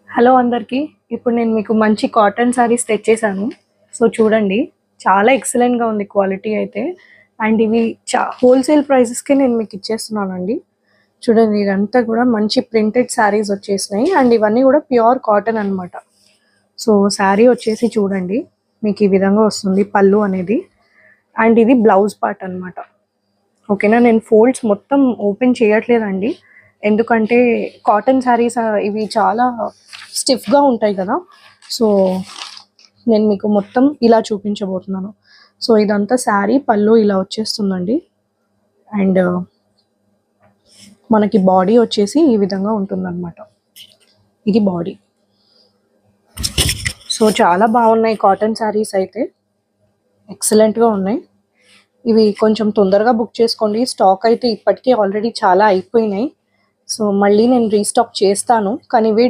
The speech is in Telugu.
హలో అందరికీ. ఇప్పుడు నేను మీకు మంచి కాటన్ శారీస్ తెచ్చేసాను. సో చూడండి, చాలా ఎక్సలెంట్‌గా ఉంది క్వాలిటీ అయితే. అండ్ ఇవి హోల్‌సేల్ ప్రైజెస్‌కే నేను మీకు ఇచ్చేస్తున్నానండి. చూడండి, ఇదంతా కూడా మంచి ప్రింటెడ్ శారీస్ వచ్చేసినాయి. అండ్ ఇవన్నీ కూడా ప్యూర్ కాటన్ అనమాట. సో శారీ వచ్చేసి చూడండి, మీకు ఈ విధంగా వస్తుంది పళ్ళు అనేది. అండ్ ఇది బ్లౌజ్ పార్ట్ అనమాట. ఓకేనా, నేను ఫోల్డ్స్ మొత్తం ఓపెన్ చేయట్లేదండి, ఎందుకంటే కాటన్ శారీస్ ఇవి చాలా స్టిఫ్గా ఉంటాయి కదా. సో నేను మీకు మొత్తం ఇలా చూపించబోతున్నాను. సో ఇదంతా శారీ పళ్ళు ఇలా వచ్చేస్తుందండి. అండ్ మనకి బాడీ వచ్చేసి ఈ విధంగా ఉంటుందన్నమాట. ఇది బాడీ. సో చాలా బాగున్నాయి కాటన్ శారీస్ అయితే, ఎక్సలెంట్గా ఉన్నాయి. ఇవి కొంచెం తొందరగా బుక్ చేసుకోండి, స్టాక్ అయితే ఇప్పటికే ఆల్రెడీ చాలా అయిపోయినాయి. సో మళ్ళీ నేను రీస్టాక్ చేస్తాను, కానీ ఇవే